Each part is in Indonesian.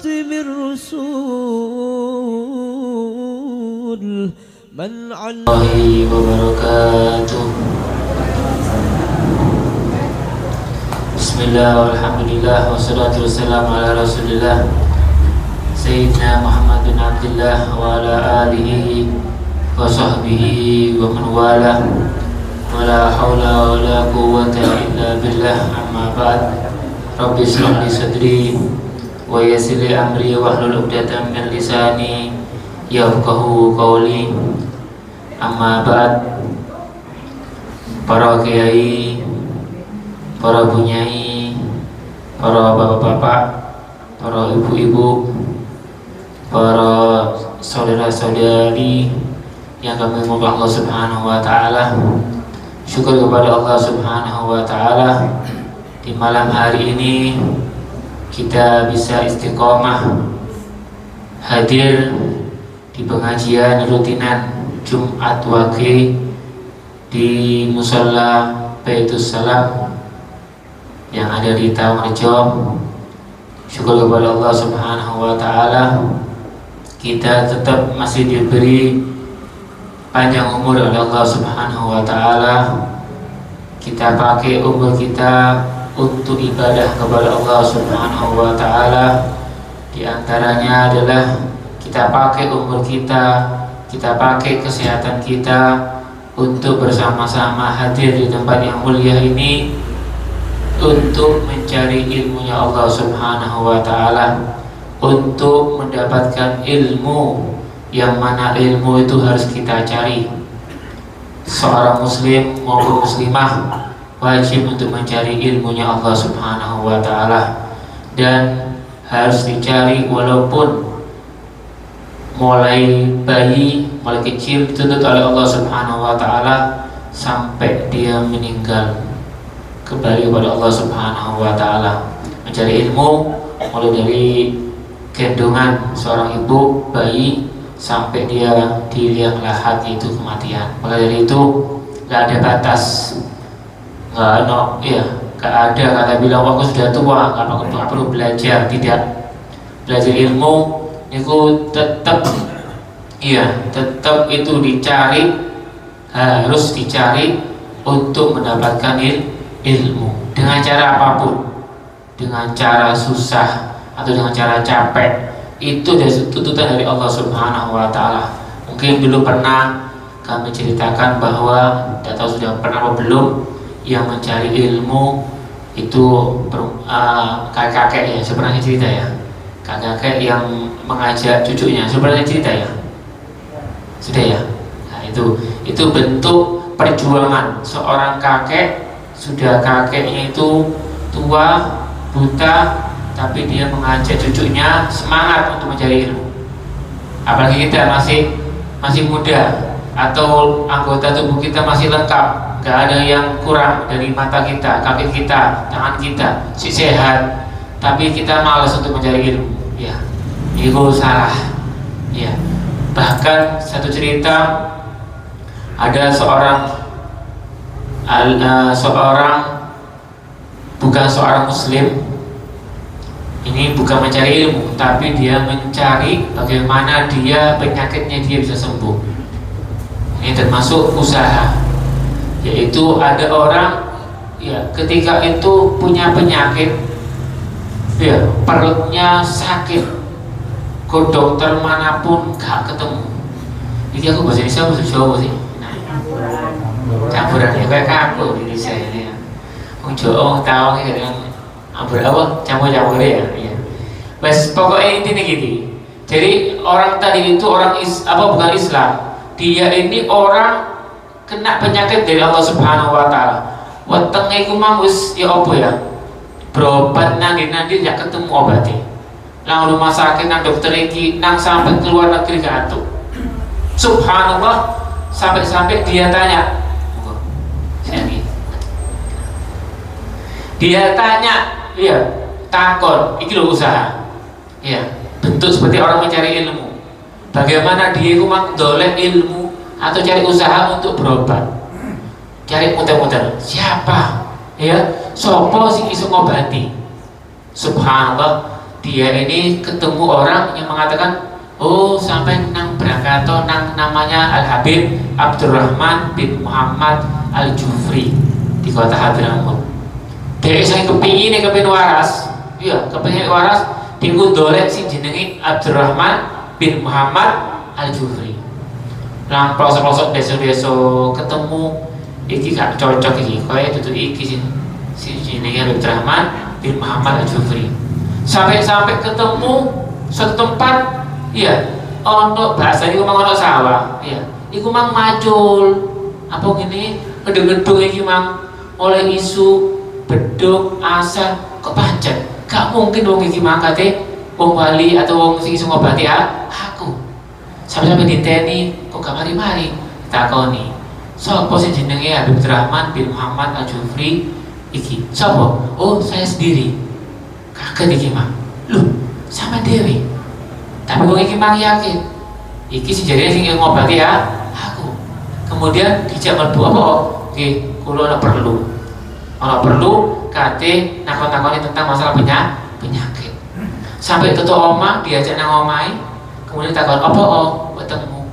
خاتم الرسول من علم الله وبركاته. Bismillah walhamdulillah wassalatu wassalamu ala rasulillah Sayyidina Muhammad bin Abdullah wa ala alihi wa sahbihi wa man wala wa la hawla wa la quwwata illa billah, amma ba'd. Rabbi shrah li sadri wa yassir li amri wahlul 'uqdatam min lisani yafqahu qawli, amma ba'd. Para kiai, para bunyai, para bapak-bapak, para ibu-ibu, para saudara-saudari yang kami memohon Allah Subhanahu wa taala. Syukur kepada Allah Subhanahu wa taala, di malam hari ini kita bisa istiqomah hadir di pengajian rutinan Jumat Wage di Musholla Baitus Salam yang ada di Tawarjo. Syukur kepada Allah Subhanahu wa taala, kita tetap masih diberi panjang umur oleh Allah Subhanahu wa taala. Kita pakai umur kita untuk ibadah kepada Allah Subhanahu wa taala. Di antaranya adalah kita pakai umur kita pakai kesehatan kita untuk bersama-sama hadir di tempat yang mulia ini untuk mencari ilmunya Allah Subhanahu wa taala, untuk mendapatkan ilmu yang mana ilmu itu harus kita cari. Seorang muslim maupun muslimah wajib untuk mencari ilmunya Allah Subhanahu wa taala, dan harus dicari walaupun mulai bayi, mulai kecil dituntut oleh Allah Subhanahu wa taala sampai dia meninggal kembali kepada Allah Subhanahu wa taala. Mencari ilmu mulai dari gendongan seorang ibu bayi sampai dia di liang lahat, itu kematian. Maka dari itu nggak ada batas, nggak ada kata bilang aku sudah tua nggak perlu belajar. Tidak, belajar ilmu itu tetap itu dicari, harus dicari untuk mendapatkan ilmu dengan cara apapun, dengan cara susah atau dengan cara capek. Itu dari tuntutan dari Allah Subhanahu wa taala. Mungkin dulu pernah kami ceritakan bahwa, tidak tahu sudah pernah atau belum, yang mencari ilmu itu kakek-kakek ya, sebenarnya cerita ya, kakek yang mengajak cucunya, sebenarnya cerita ya, sudah ya. Nah, itu bentuk perjuangan seorang kakek. Sudah kakeknya itu tua, buta, tapi dia mengajak cucunya semangat untuk mencari ilmu. Apalagi kita masih muda, atau anggota tubuh kita masih lengkap, gak ada yang kurang dari mata kita, kaki kita, tangan kita, sehat, tapi kita malas untuk mencari ilmu. Ya, itu salah. Ya, bahkan satu cerita, ada seorang bukan seorang muslim. Ini bukan mencari ilmu, tapi dia mencari bagaimana penyakitnya dia bisa sembuh. Ini termasuk usaha. Yaitu ada orang ya, ketika itu punya penyakit ya, perutnya sakit, ke dokter manapun gak ketemu. Ini aku bahasa Indonesia bahasa Jawa sih. Campuran ya, kayak aku di saya ini ya. Jawa tahu kadang campur-campur ya. Bes pokoknya intinya gitu. Jadi orang tadi itu bukan Islam. Dia ini orang kena penyakit dari Allah Subhanahu wa taala. Wetenge iku mang wis ya apa ya? Berobat nanti gak ketemu obatnya. Nang rumah sakit, nang dokter iki, nang sampai keluar negeri gak atuh. Subhanallah, sampai dia tanya. Dia tanya, iya, takon, iki lho usaha. Iya, bentuk seperti orang mencari ilmu. Bagaimana dia itu mendoleh ilmu atau cari usaha untuk berobat. Cari muter-muter. Siapa? Ya, sopo sing iso ngobati. Subhanallah, dia ini ketemu orang yang mengatakan, oh sampai nang berangkato nang namanya Al Habib Abdurrahman bin Muhammad Al Jufri di kota Hadramaut. Dia saya kepingin waras, iya kepingin waras diundolek si jenenge Abdurrahman bin Muhammad Al Jufri. Nang pelosok-pelosok besok-besok ketemu iki gak cocok iki, kaya dudu iki si jenenge Abdurrahman bin Muhammad Al Jufri. Sampai ketemu suatu tempat, iya, ono bahasa iku mang ono sawah, iya. Iku mang macul. Apa gini, gedung-gedung iki mang oleh isu beduk asal kok pancet. Gak mungkin wong iki mangkate wong wali atau wong sing iso ngobati aku. Sampai diteni kok gak mari-mari. Takoni. Sopo sing jenenge Abdurrahman bin Muhammad Al Jufri iki? Sopo? Oh, saya sendiri. Kaget iki mah. Loh, sama Dewi. Tapi wong iki mang yakin. Iki sing jarene sing ngobati aku. Kemudian dijak mlebu apa? Nggih, kula ana perlu. Kalau perlu kate nakon-nakoni tentang masalah penyakit. Sampai tutup omah diajak nang omahe, kemudian takon apa wetengmu?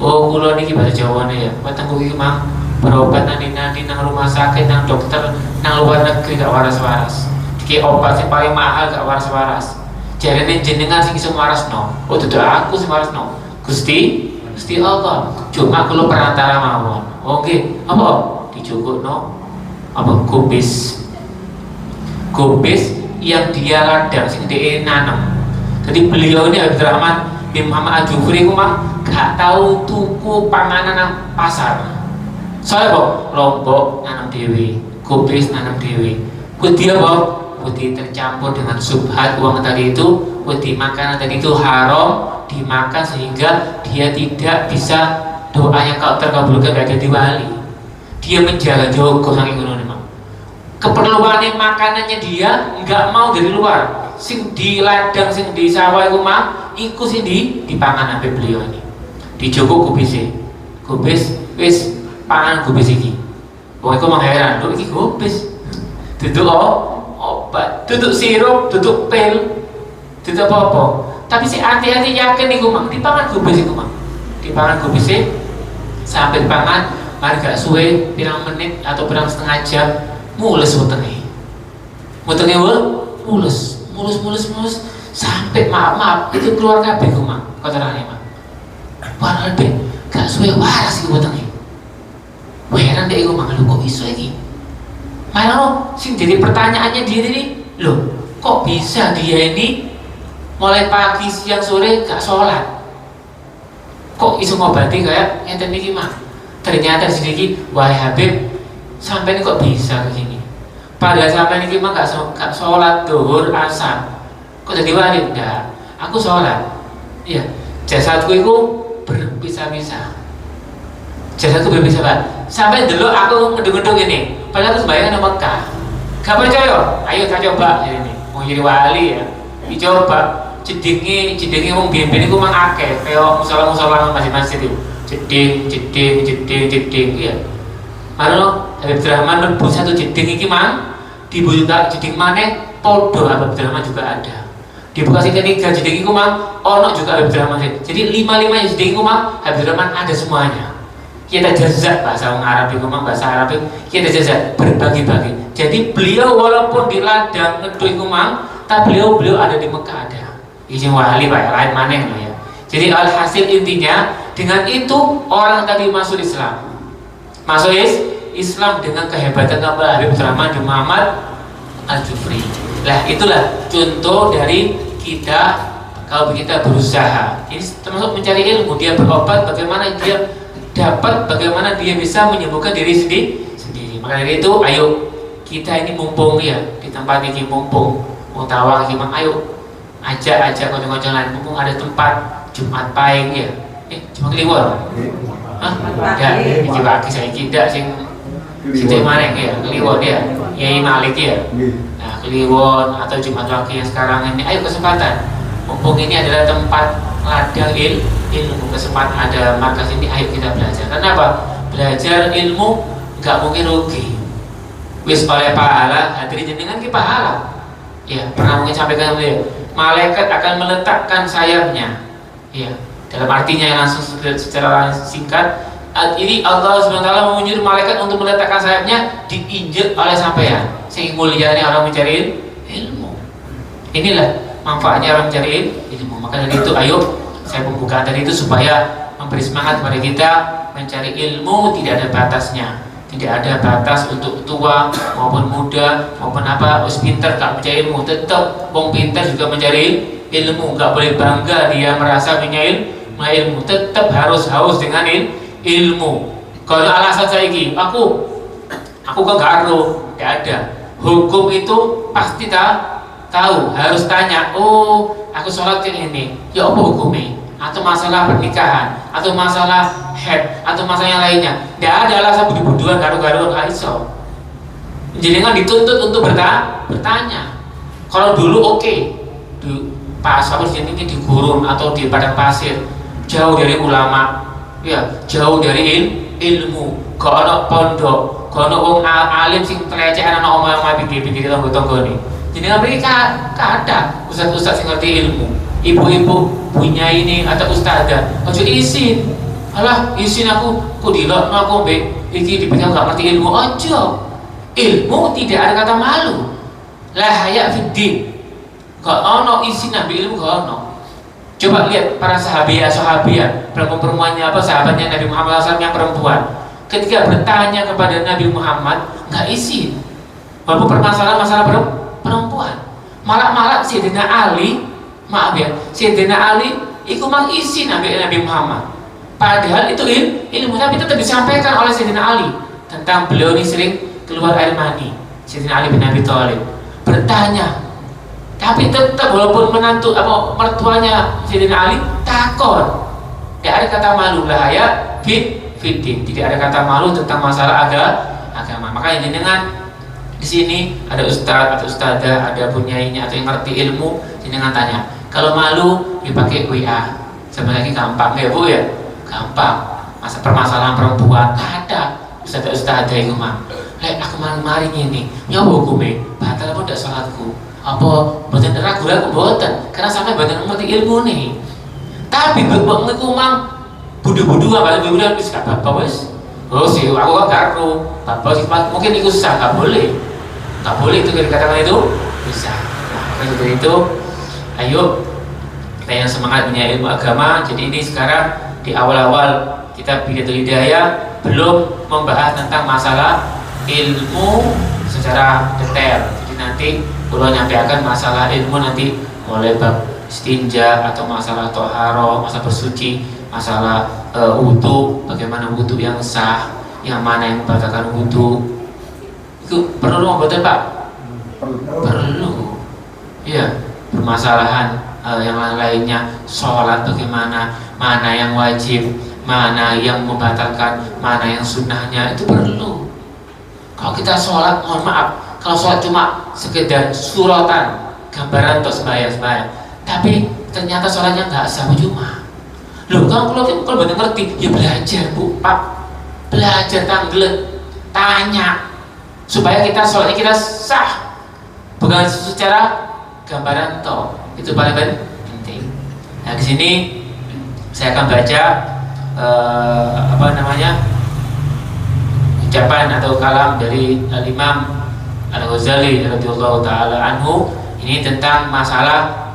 Oh kula niki bahasa Jawane ya. Wetengku iki mang berobat nang rumah sakit, nang dokter, nang luar negeri gak waras-waras. Iki obat sing paling mahal gak waras-waras. Jarene jenengan sing iso warasno. Oh dudu aku sing warasno. Gusti Allah. Cuma kula perantara mawon. Oh nggih, apa dijukukno apa kubis yang dia ladang sing dia nanam. Jadi beliau ini Abdurrahman bin Muhammad Al Jufri ku mah gak tahu tuku panganan nang pasar. Soalnya kok lombok nanam dewi, kubis nanam dewi. Wedi apa? Wedi tercampur dengan subhat uang tadi itu, wedi makanan tadi itu haram dimakan sehingga dia tidak bisa doa yang kau terkabulkan gak jadi wali. Dia menjaga jogo saking ngono memang. Keperluan makanannya dia nggak mau dari luar. Sing di ladang, sing di sawah iku mah iku sing dipangan sampai beliau ini. Dijogo kubis wis pangan kubis iki. Wong iku mengheran, lho iki kubis. Duduk obat, duduk sirup, duduk pil, duduk apa-apa. Tapi si hati-hati yakin iku mah dipangan kubis iku mah. Dipangan kubis sampai dipangan. Mari gak suwe pirang menit atau pirang setengah jam mulus wetenge mulus sampai maaf itu keluar kabeh ku mah kotorane mah padahal gak suwe waras iki wetenge heran dek iku mah lho kok iso iki malah sing jadi pertanyaannya dia ini lho kok bisa dia ini mulai pagi siang sore gak sholat kok iso ngobati kayak ngeten iki mah. Ternyata di sini, wahai Habib, sampai ini kok bisa begini? Padahal sampai ini mah gak sholat duhur asar. Kok jadi wali? Enggak. Aku sholat. Iya. Jasadku itu berpisah-pisah. Jasadku berpisah-pisah. Sampai dulu aku ngedung-ngedung ini. Padahal aku sebaiknya di Mekah. Gak percaya? Ayo kita coba ini. Mau jadi wali ya. Dicoba. Jedingi wong biyen-biyen iku mang akeh. Kayak musola-musola masjid-masjid itu. jeding ya. Mano Abdurrahman mlebu satu jeding iki mang dibuka jeding maneh podo Abdurrahman juga ada. Di Bekasi ketiga jeding iku mang ono juga Abdurrahman. Jadi 5-5 jeding iku mang Abdurrahman ada semuanya. Kita jazak bahasa Arab iku mang bahasa Arab kita jazak berbagi-bagi. Jadi beliau walaupun di ladang nedu iku mang, tapi beliau ada di Mekah ada. Izin wali Pak, lain maneh ya. Jadi alhasil intinya dengan itu orang tadi masuk Islam. Masuk Islam dengan kehebatan Habib Abdurrahman bin Muhammad Al Jufri. Lah itulah contoh dari kita kalau kita berusaha. Ini termasuk mencari ilmu, dia berobat bagaimana dia dapat, bagaimana dia bisa menyembuhkan diri sendiri. Maka dari itu ayo kita ini mumpung ya di tempat ini mumpung mau tawang gimana ayo ajak kanca-kanca lain mumpung ada tempat Jumat Pahing ya. Cuma Kliwon. Hah? Ya, iki bagi saya tidak sing mana ya, Kliwon ya. Yai Malik ya. Nah, Kliwon atau Jumat Pagi yang sekarang ini ayo kesempatan. Mumpung ini adalah tempat ladang ilmu, kesempatan ada markas ini ayo kita belajar. Kenapa? Belajar ilmu enggak mungkin rugi. Wis oleh pahala, hadirin jenengan ki pahala. Ya, pernah mungkin sampaikan malaikat akan meletakkan sayapnya. Ya, dalam artinya yang langsung secara singkat, ini Allah SWT menyuruh malaikat untuk meletakkan sayapnya diinjek oleh sampean. Sehingga mulianya orang mencari ilmu. Inilah manfaatnya orang mencari ilmu. Maka dari itu, ayo saya membuka tadi itu supaya memberi semangat kepada kita mencari ilmu. Tidak ada batasnya. Tidak ada batas untuk tua maupun muda maupun apa, harus pintar gak mencari ilmu. Tetap wong pintar juga mencari ilmu. Gak boleh bangga dia merasa punya ilmu. Tetap harus haus dengan ilmu. Kalau alasan saya ini, aku kan gak tahu, gak ada. Hukum itu pasti tahu, harus tanya. Oh, aku sholat yang ini, ya apa hukumnya? Atau masalah pernikahan, atau masalah head, atau masalah yang lainnya. Tidak ada alasan budu-buduan garu-garuan gak iso. Jadi kan dituntut untuk bertanya. Kalau dulu oke, pas aku di sini di gurun atau di padang pasir, jauh dari ulama, ya jauh dari ilmu, gak ada pondok, gak ada orang alim sing telecehan anak omah-omah pikir-pikir tonggo-tonggo nih. Jadi mereka ada ustaz-ustaz yang ngerti ilmu. Ibu-ibu punya ini atau ustazah, ojo izin. Alah, izin aku dilok aku mbek iki dipegang gak ngerti ilmu. Ojo. Ilmu tidak ada kata malu. La haya fiddin. Gak ono izin ambil ilmu, gak ono. Coba lihat para sahabiah, perempuannya apa, sahabatnya Nabi Muhammad SAW yang perempuan. Ketika bertanya kepada Nabi Muhammad, nggak izin. Walaupun permasalahan masalah perempuan, malah Sayyidina Ali, maaf ya, Sayyidina Ali itu mang izin Nabi Muhammad. Padahal itu ilmu, tapi tetap disampaikan oleh Sayyidina Ali tentang beliau ini sering keluar air mani. Sayyidina Ali bin Abi Thalib bertanya, tapi tetap walaupun menantu apa mertuanya Sayyidina Ali takon. Tidak ada kata malu lah ya, fiddin. Tidak ada kata malu tentang masalah agama. Maka ini dengan di sini ada ustadz atau ustadzah, ada punyainya atau yang ngerti ilmu, jangan tanya. Kalau malu dipakai WA. Sebenarnya gampang ya Bu ya, gampang. Masa permasalahan perempuan ada ustadzah itu mah. Lek aku mari ini, nyawa hukumnya batal apa tidak sholatku? Apa boten ragu-ragu boten? Karena sampai boten ngerti ilmu nih. Tapi mbok niku mang budu-budu apa budu wis gak apa wis. Oh sih aku gak karo. Bapak sih mungkin itu susah, gak boleh. Gak boleh itu dikatakan itu bisa. Nah, seperti itu. Ayo kita yang semangat punya ilmu agama. Jadi ini sekarang di awal-awal kita Bidayatul Hidayah belum membahas tentang masalah ilmu secara detail. Jadi nanti kalau nyampaikan masalah ilmu nanti mulai bab istinja atau masalah toharo, masalah bersuci, masalah wudu, bagaimana wudu yang sah, yang mana yang membatalkan wudu. Itu perlu membuatnya Pak? Perlu. Iya, permasalahan yang lainnya, sholat bagaimana, mana yang wajib, mana yang membatalkan, mana yang sunnahnya, itu perlu. Kalau kita sholat, mohon maaf, kalau sholat cuma sekedar suratan, gambaran untuk sembahyang, tapi ternyata sholatnya nggak sah, cuma. Loh, kalau benar ngerti, ya belajar Bu, Pak, belajar tanggelet, tanya, supaya kita sholatnya kita sah, bukan secara gambaran toh. Itu paling penting. Nah, di sini saya akan baca ucapan atau kalam dari Al-Imam Al-Ghazali radhiyallahu taala anhu. Ini tentang masalah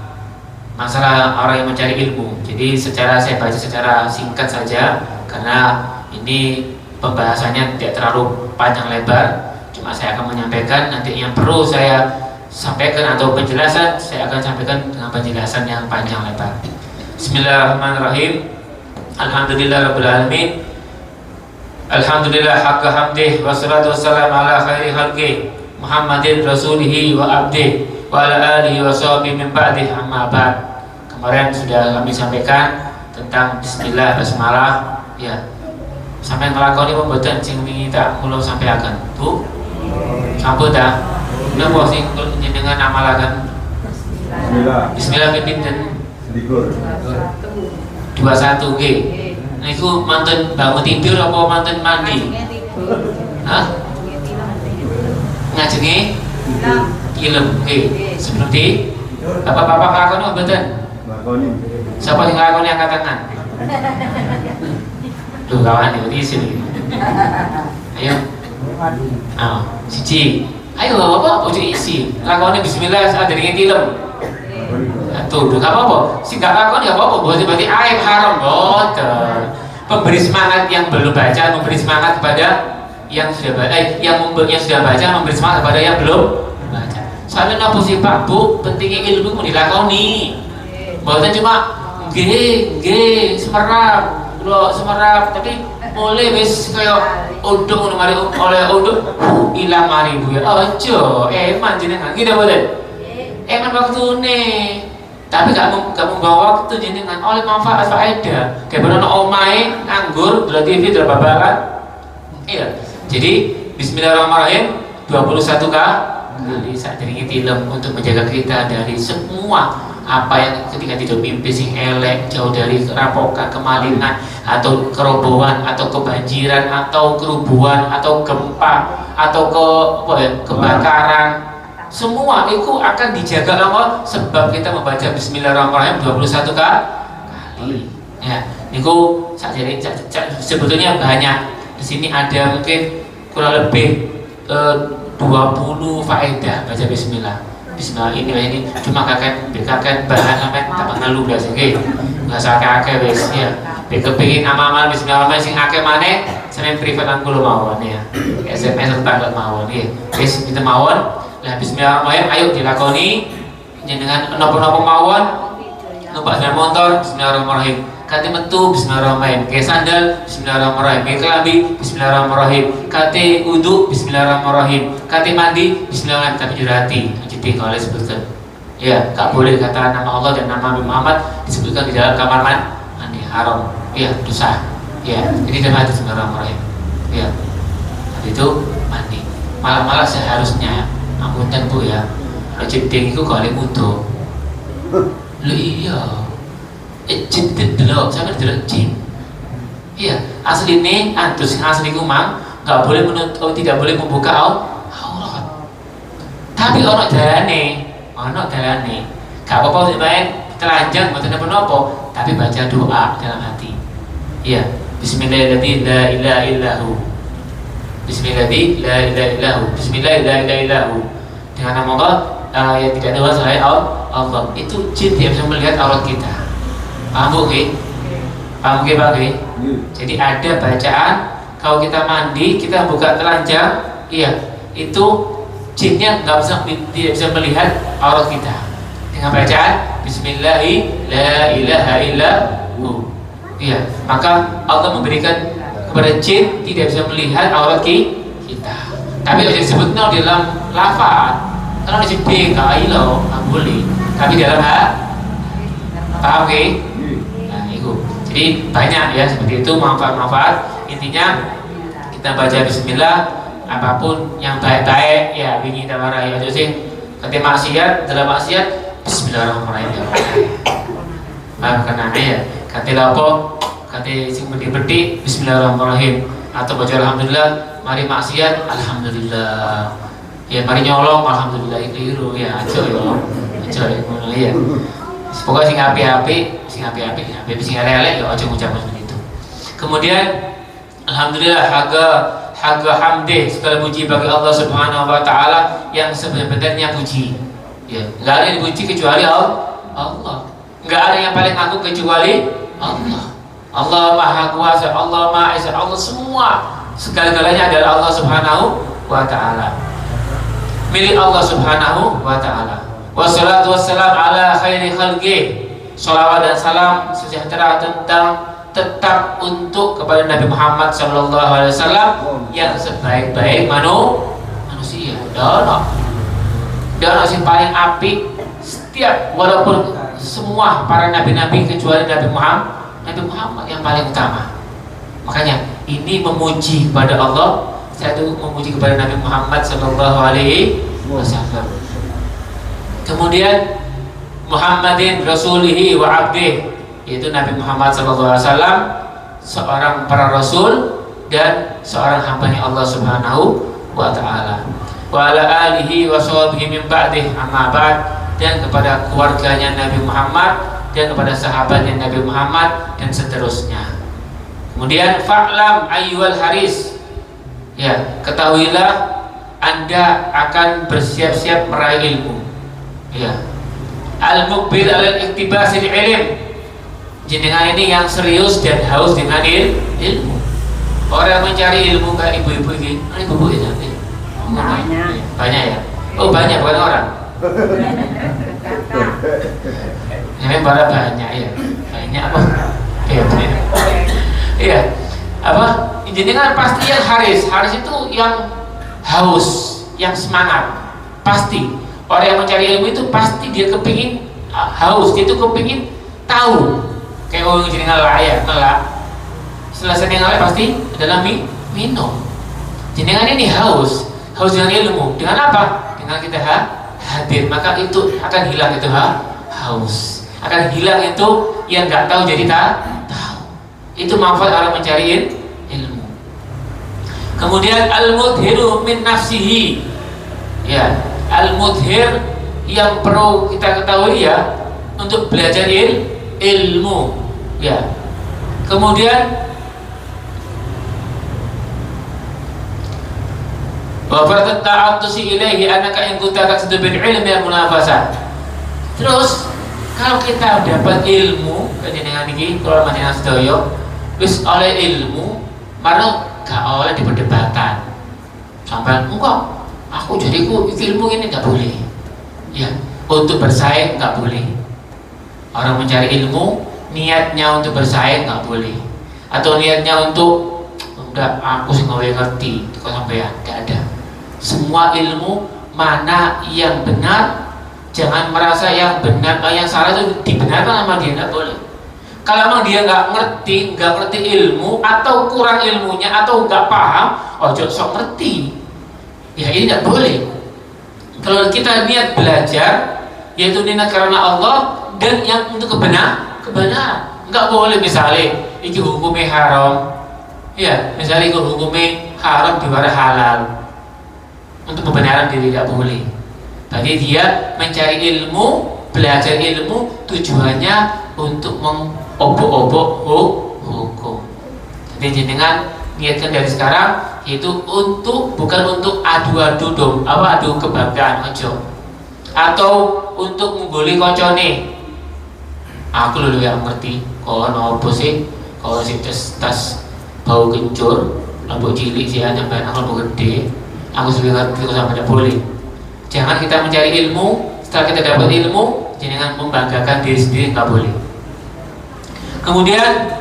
orang yang mencari ilmu. Jadi saya baca secara singkat saja karena ini pembahasannya tidak terlalu panjang lebar. Cuma saya akan menyampaikan, nanti yang perlu saya sampaikan atau penjelasan saya akan sampaikan dengan penjelasan yang panjang lebar. Bismillahirrahmanirrahim. Alhamdulillahirabbil alamin. Alhamdulillah haqqa hamdih wassalatu wassalamu ala khairi khalqih Muhammadin rasulihi wa abdih wa ala alihi wa sahbihi min ba'dih, amma ba'd. Kemarin sudah kami sampaikan tentang bismillah basmalah ya. Sampai ngelakoni pemboten sing wingi tak kula sampaikan. Bu, sampun ta? Napa sing jenengan amalaken? Bismillah. Bismillah pinten? Selikur. 21 nggih. Niku mantun bangun tidur apa mantun mandi? Hah? Ngajenge? Ilmu nggih. Seperti Bapak-bapak nglakoni apa mboten? Lakoni. Siapa yang nglakoni angkat tangan? Duh kawan iki sini. Ayo. Ah, siji. Ayo bapak ojo isi. Lakoni bismillah saat dari tilem. Tuh, gak apa-apa. Si gak lakoni gak apa-apa. Berarti aib haram boten. Pemberi semangat yang belum baca memberi semangat kepada yang sudah baca, yang sudah baca memberi semangat kepada yang belum baca. Soalnya napa sih Pak Bu, pentingnya ilmu mau dilakoni. Boten cuma nggih semerap, lho semerap tapi mulai wis kaya uduk ngono mari oleh uduk ilang mari Bu ya. Ojo, eman jenengan iki boten. Eman waktune. Tapi gak membawa waktu jenengan oleh manfaat faedah. Kayak bener omahe nganggur, delok TV, delok babakan. Iya. Jadi bismillahirrahmanirrahim 21 kali saat diri tilem untuk menjaga kita dari semua apa yang ketika tidur mimpi sing elek, jauh dari kerampokan, kemalingan atau kerobohan atau kebanjiran atau kerubuhan atau gempa atau kebakaran. Semua itu akan dijaga Allah sebab kita membaca bismillahirrahmanirrahim 21 kali. Ya, itu sebetulnya banyak. Di sini ada mungkin kurang lebih 20 faedah baca bismillah. Bismillah ini cuma kakek bahan sampai tak ngeluh biasa nggih. Enggak usah kakek wis ya. Kepengin amal-amal bismillahirrahmanirrahim sing akeh maneh sampeyan privat lan kula mawon ya. SMS tanggal mawon nggih. Wis kita mawon. Nah, bismillahirrahmanirrahim ayo dilakoni dengan napa-napa mawon. Numpak sepeda motor bismillahirrahmanirrahim. Kate metu bismillahirrahmanirrahim. Ke sandal bismillahirrahmanirrahim. Ke kelambi bismillahirrahmanirrahim. Kate wudu bismillahirrahmanirrahim. Kate mandi bismillahirrahmanirrahim. Tapi jurati jadi kalau disebutkan ya gak boleh kata nama Allah dan nama Nabi Muhammad disebutkan di dalam kamar mandi haram. Iya, dosa. Ya, jadi dengan bismillahirrahmanirrahim. Ya. Habis itu mandi. Malah seharusnya amunten Bu ya, jeding itu kali mudo. Lho iya. Jin delok, sampe delok jin. Iya, asline antus asli ku mang enggak boleh tidak boleh membuka aurat. Tapi ono dalane. Gak apa-apa sih main telanjang mboten napa-napa, tapi baca doa dalam hati. Iya, bismillahirrahmanirrahim la ilaha illahu. Bismillahirrahmanirrahim. Bismillahirrahmanirrahim. Dengan nama Allah yang tidak ada selain Allah. Itu jin yang bisa melihat aurat kita. Paham Bu? Paham Pak? Jadi ada bacaan kalau kita mandi kita buka telanjang, iya itu jinnya tidak bisa melihat aurat kita. Dengan bacaan Bismillahirrahmanirrahim. Iya, maka Allah memberikan kepada jin tidak bisa melihat aurat kita. Tapi kalau disebut di dalam lafaz, kalau disebut kailo nggak boleh. Tapi dalam paham ke? Nah itu. Jadi banyak ya seperti itu manfaat-manfaat. Intinya kita baca Bismillah apapun yang baik-baik ya bingi tawarai aja sih. Ketika maksiat dalam maksiat Bismillahirrahmanirrahim. Paham kan ya? Kata lapo kata sing bedi-bedi bismillahirrahmanirrahim atau baca alhamdulillah mari maksiat alhamdulillah ya mari nyolong alhamdulillah keliru ya aja ngono ya pokoknya sing api-api sing elek ya aja ngucap seperti itu. Kemudian alhamdulillah haga hamdih segala puji bagi Allah Subhanahu wa taala yang sebenarnya puji ya enggak ada yang dipuji kecuali Allah. Enggak ada yang paling agung kecuali Allah. Allah Maha Kuasa, Allah Maha Esa, Allah semua segala-galanya adalah Allah Subhanahu wa taala. Milik Allah Subhanahu wa taala. Wassalatu wassalam ala khairi khalqi. Shalawat dan salam sejahtera tetap untuk kepada Nabi Muhammad sallallahu alaihi wasallam yang sebaik-baik manusia. Dan yang paling apik setiap walaupun semua para nabi-nabi kecuali Nabi Muhammad yang paling utama. Makanya ini memuji kepada Allah, satu memuji kepada Nabi Muhammad sallallahu alaihi wasallam. Kemudian Muhammadin rasulihi wa abdih, yaitu Nabi Muhammad sallallahu alaihi wasallam seorang para rasul dan seorang hamba-Nya Allah Subhanahu wa taala. Wa ala alihi wa sahbihi min ba'dih amma ba'd. dan kepada keluarganya Nabi Muhammad dan kepada sahabatnya Nabi Muhammad dan seterusnya. Kemudian fa'lam ayyuhal haris, ya, ketahuilah Anda akan bersiap-siap meraih ilmu, ya. Al-muqbil al-iktibasil ilm, jenengan ini yang serius dan haus dengan ilmu. Orang mencari ilmu kayak ibu-ibu ini, ibu-ibu ini banyak ya. Oh banyak, bukan orang. Ini para banyak ya. Banyak apa? Iya. Apa? Jenengan pasti yang haris itu yang haus, yang semangat. Pasti. Orang yang mencari ilmu itu pasti dia kepingin haus, dia itu kepingin tahu. Kayak orang jenengan layak, ngelak. Selesai ngelak pasti adalah minum. Jenengan ini haus dengan ilmu. Dengan apa? Dengan kita hadir, maka itu akan hilang itu haus. Akan hilang itu yang nggak tahu jadi tahu. Itu manfaat orang mencari ilmu. Kemudian al-mudhiru min nafsihi, ya, al-mudhir yang perlu kita ketahui ya untuk belajar ilmu, ya. Kemudian wa farqat ta'attusi ilaihi annaka in kunta taqsidu bil ilmi al munafasah. Terus kalau kita dapat ilmu dengan iki kalau panjenengan sedaya wis oleh ilmu, marang gak oleh di perdebatan. Sampai enggak, aku jadiku ilmu ini gak boleh. Ya, untuk bersaing gak boleh. Orang mencari ilmu niatnya untuk bersaing gak boleh. Atau niatnya untuk enggak aku sih ngerti, kok sampean gak ada. Semua ilmu mana yang benar, jangan merasa yang benar, yang salah itu dibenarkan sama dia, gak boleh. Kalau memang dia nggak ngerti ilmu atau kurang ilmunya atau nggak paham, ojo sok ngerti. Ya ini nggak boleh. Kalau kita niat belajar, yaitu niat karena Allah dan yang untuk kebenaran, nggak boleh misalnya iki hukumnya haram, ya misalnya iki hukumnya haram diwara halal, untuk kebenaran dia tidak boleh. Bagi dia mencari ilmu, belajar ilmu tujuannya untuk mengobok-obok hukum. Jadi jenengan niatkan dari sekarang yaitu bukan untuk adu-adu adu kebanggaan ojo, atau untuk menggoli koncone. Aku lho yang ngerti, kalau nopo sih, kalau si tas bau kencur, lampu cilik sih hanya banyak lampu gede. Aku sudah ngerti, aku sama tidak boleh. Jangan kita mencari ilmu, setelah kita dapat ilmu, jangan membanggakan diri sendiri, nggak boleh. Kemudian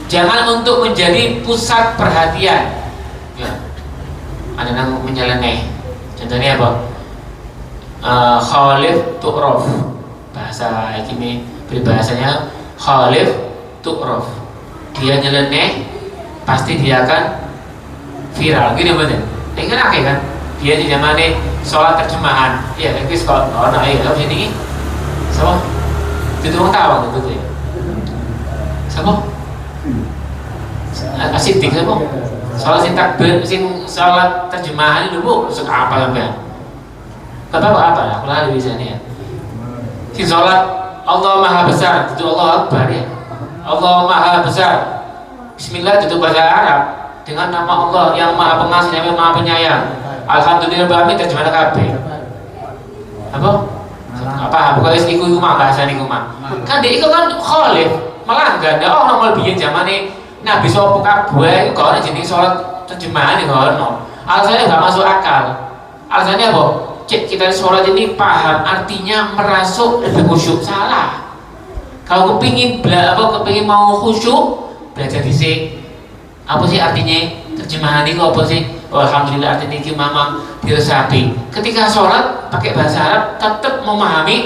jangan untuk menjadi pusat perhatian, ya. Ada yang menyeleneh. Contohnya apa? Khalif tu'raf, bahasa ini peribahasanya khalif tu'raf. Dia nyeleneh, pasti dia akan viral. Gini bener. Kan akeh kan? Dia di zamannya sholat terjemahan, ya itu sekolah orang air kalau ini, siapa? Itu orang tahu gitu ya. Siapa? Asidik siapa? Sholat sing takbir, sing sholat terjemahan itu bu, suka apa sampai? Apa? Aku lari bisa nih ya. Sing sholat Allah Maha Besar, itu Allah Akbar ya. Allah Maha Besar. Bismillah itu bahasa Arab dengan nama Allah yang Maha Pengasih, yang Maha Penyayang. Alhamdulillah bami terjemahan kabeh. Apa? Bukan iku mah bahasa niku mah. Kan dia itu kan khalif, malah enggak ada orang lebih zamane Nabi sapa kabeh kok ana jeneng salat terjemahan kok ono. Alasannya enggak masuk akal. Alasannya apa? Cek kita sholat ini paham artinya merasuk lebih khusyuk, salah. Kalau kepingin mau khusyuk, belajar dhisik. Apa sih artinya terjemahan itu apa sih? Oh, alhamdulillah artinya ini mama diresapi. Ketika sholat pakai bahasa Arab tetap memahami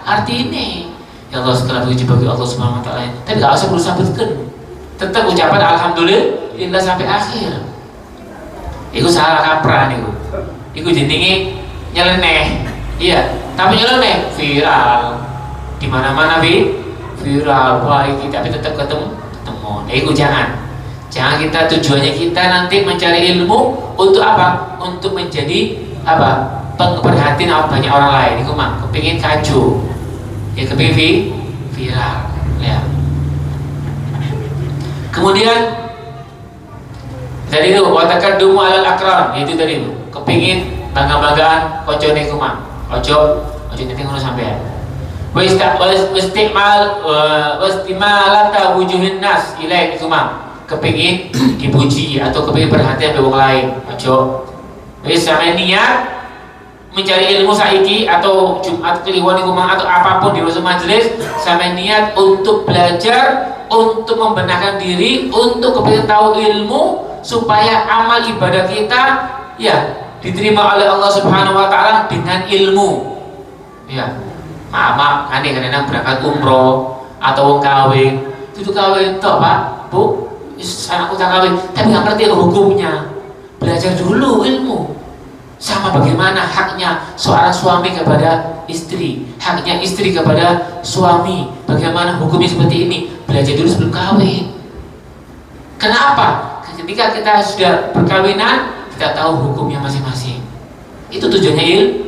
arti ini. Ya Allah segala puji bagi Allah Subhanahu Wa Taala. Tapi nggak usah berusaha betulkan. Tetap ucapan alhamdulillah sampai akhir. Iku salah kaprah niku. Iku jenenge nyeleneh. Iya, tapi nyeleneh viral. Di mana-mana viral. Wah, iki tapi tetap ketemu. Iku Jangan kita tujuannya kita nanti mencari ilmu untuk apa? Untuk menjadi apa? Pemerhati perhatian banyak orang lain, itu mah kepingin kaju, ya kepingin viral, ya. Kemudian tadi itu watakan dumu alal akram, itu tadi itu kepingin bangga-banggaan kocone kumah, ojo nanti ngono sampean. Wastimalata wujuhin nas ilaik kumah, kepingin dipuji atau kepingin perhatian dari orang lain, ojo. Wis sampe niat mencari ilmu saiki atau Jumat kliwon kumah atau apapun di majelis, sampe niat untuk belajar, untuk membenarkan diri, untuk kepingin tahu ilmu supaya amal ibadah kita ya diterima oleh Allah Subhanahu wa taala dengan ilmu. Ya. Maaf, kadang-kadang berangkat umroh atau kawin, itu kawin toh Pak, Bu, anakku tak kawin, tapi nggak ngerti hukumnya. Belajar dulu ilmu. Sama bagaimana haknya seorang suami kepada istri, haknya istri kepada suami, bagaimana hukumnya seperti ini. Belajar dulu sebelum kawin. Kenapa? Ketika kita sudah perkawinan, kita tahu hukumnya masing-masing. Itu tujuannya ilmu.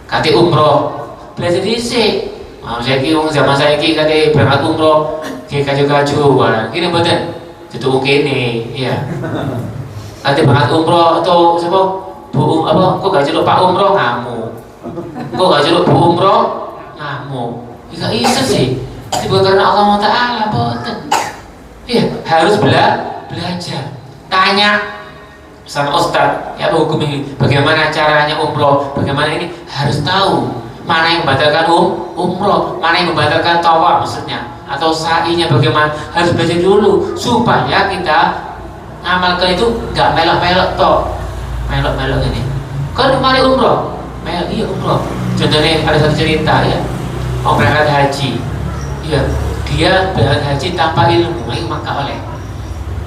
Kate umroh, belajar dhisik. Saya ki zaman saya ki kate berangkat umroh, ki kaju-kajuan. Kene mboten. Tutuk kene, iya. Kate berangkat umroh atau sapa? Bu apa kok gak celuk Pak umroh ngamuk. Kok gak celuk Bu umroh ngamuk. Enggak iso sih. Itu bukan karena Allah Taala, mboten. Iya, harus belajar. Tanya sama ustaz, ya apa hukum ini? Bagaimana caranya umroh? Bagaimana ini? Harus tahu mana yang membatalkan umroh, mana yang membatalkan tawaf maksudnya, atau sa'inya bagaimana? Harus belajar dulu supaya kita ngamalkan itu nggak melok-melok toh. Melok-melok ini. Kan kemarin umroh, iya umroh. Contohnya ada satu cerita ya, mau berangkat haji, iya dia berangkat haji tanpa ilmu, maka oleh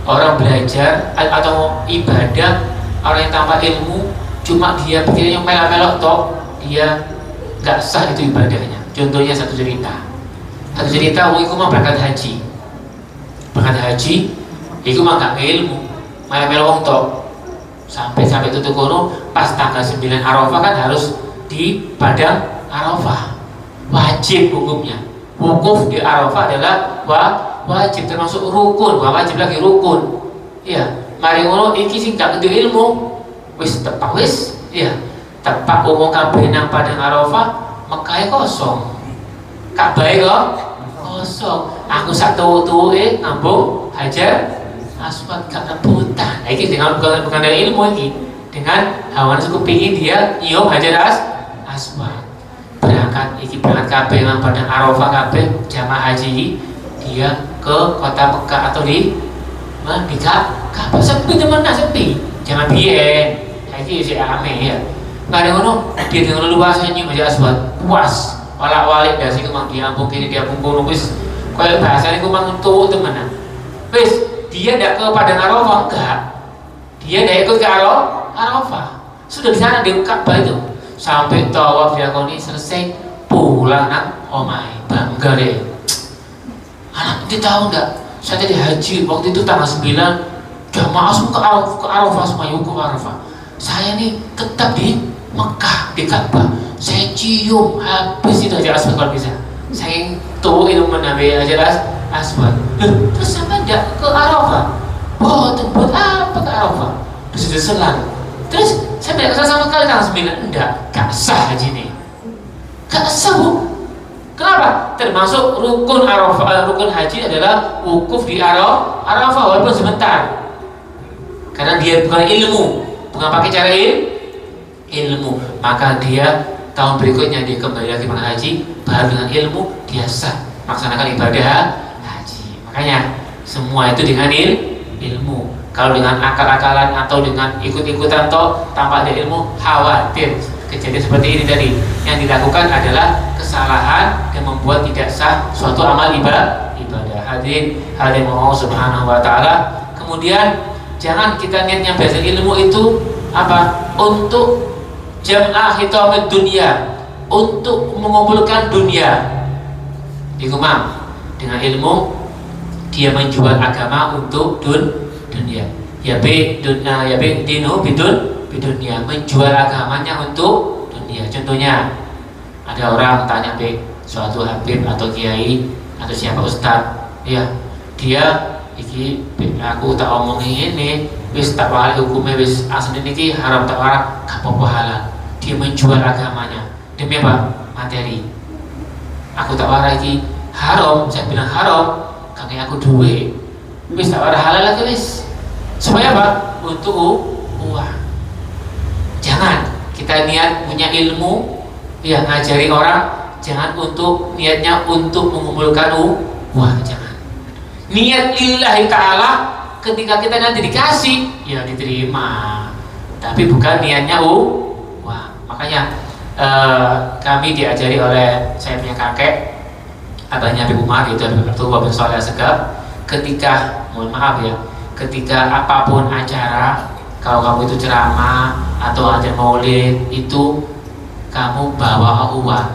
orang belajar atau ibadah, orang yang tanpa ilmu, cuma dia pikirnya melok-melok toh, dia nggak sah itu ibadahnya. Contohnya satu cerita, iku mau berangkat haji, iku mah gak ilmu, melok-melok toh. Sampai tutup kono pas tanggal 9 Arafah kan harus di padang Arafah, wajib hukumnya. Wukuf di Arafah adalah wajib, termasuk rukun, bukan wajib lagi rukun. Iya, mari ngono iki sing gak ngerti ilmu, wis tepak wis, iya. Tepak umum kabeh nang padang Arafah, Mekah kosong. Ka'bah kok kosong. Aku sak tuwuke ngambung Hajar Aswad gak rebutan. Nah, ini dengan bukan dari ilmu ini, dengan hawa nafsu kepingin dia nyium Hajar Aswad. Berangkat kabeh nang padang Arafah kabeh jamaah haji, dia ke kota Mekah atau di Ka'bah sepi temenan sepi. Jangan biyen. Saiki wis ame ya. Kadang ngono dia dengan luasnya nyium Hajar Aswad. Puas. Walak-walik dari situ mang diampung kini diampung kono wis koyo bahasane ku mang tuh temenan. Wis dia tidak ke padang Arafah, enggak. Dia tidak ikut ke Arafah. Sudah di sana di Ka'bah itu. Sampai tawaf diakoni selesai, pulang nang omai. Bangga deh. Anak nanti tahu enggak? Saya tadi haji waktu itu tanggal 9, jamaah semua ke Arafah, semua yuk ke Arafah. Saya nih tetap di Mekah, di Ka'bah. Saya cium habis itu Hajar Aswad kalau bisa. Saya tuh ilmu Nabi Hajar Aswad. Terus sampai tidak ke Arafah. Buat apa ke Arafah? Sudah selang. Terus saya tidak kesal sama sekali tanggal 9. Enggak, gak sah haji ini. Gak sah bu. Kenapa? Termasuk rukun Arafah, rukun haji adalah wukuf di Arafah walaupun sebentar. Karena dia bukan ilmu, bukan pakai cara ilmu. Maka dia tahun berikutnya dia kembali lagi haji, baru dengan ilmu dia sah melaksanakan ibadah haji. Makanya semua itu dengan ilmu. Kalau dengan akal-akalan atau dengan ikut-ikutan toh tanpa ada ilmu, khawatir kejadian seperti ini tadi. Yang dilakukan adalah kesalahan yang membuat tidak sah suatu amal ibadah. Hadirin Allah Subhanahu wa taala. Kemudian jangan kita niatnya belajar ilmu itu apa? Untuk jam'ah hitamid dunia, untuk mengumpulkan dunia. Dikumam dengan ilmu dia menjual agama untuk dunia. Ya be dinu bidun bidunia, menjual agamanya untuk dunia. Ya, contohnya ada orang tanya ke suatu habib atau kiai atau siapa ustad, ya dia iki aku tak omongin ini wis tak warai hukumnya wis asli niki haram tak warai gak apa-apa halal. Dia menjual agamanya demi apa? Materi. Aku tak warai iki haram, saya bilang haram karena aku duit wis tak warai halal lagi wis. Supaya apa? Untuk uang. Jangan kita niat punya ilmu, ya ngajari orang, jangan untuk niatnya untuk mengumpulkan uang, jangan. Niat lillahi ta'ala, ketika kita nanti dikasih, ya diterima. Tapi bukan niatnya uang. Makanya kami diajari oleh saya punya kakek, abahnya Habib Umar, itu Habib Abdullah bin Shalih Assegaf, ketika, mohon maaf ya, ketika apapun acara, kalau kamu itu ceramah atau ajar maulid itu kamu bawa uang.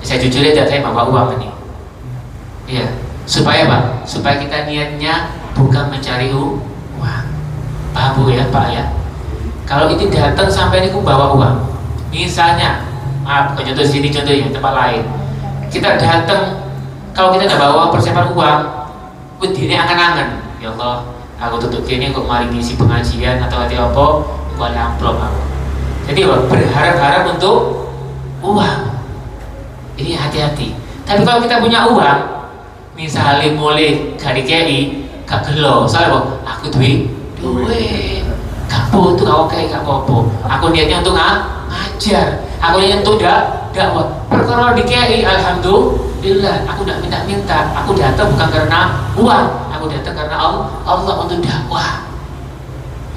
Saya jujur aja, saya bawa uang ini. Iya, supaya apa? Supaya kita niatnya bukan mencari uang. Paham Bu ya, Pak ya? Kalau itu datang sampai ini aku bawa uang. Misalnya, maaf, bukan contoh sini, contohnya tempat lain. Kita datang, kalau kita tidak bawa persiapan uang, ini angan-angan. Ya Allah, aku tutup gini kok mari ngisi pengajian atau apa, buat amplop aku. Jadi berharap-harap untuk uang. Ini hati-hati. Tapi kalau kita punya uang, misalnya mulai gak dikei, gak gelo, soalnya aku duit, gak butuh, oke, gak apa-apa. Aku niatnya untuk ngajar, aku niatnya untuk dakwah. Perkara dikei, alhamdulillah, aku tidak minta-minta. Aku datang bukan karena uang, aku datang karena Allah untuk dakwah.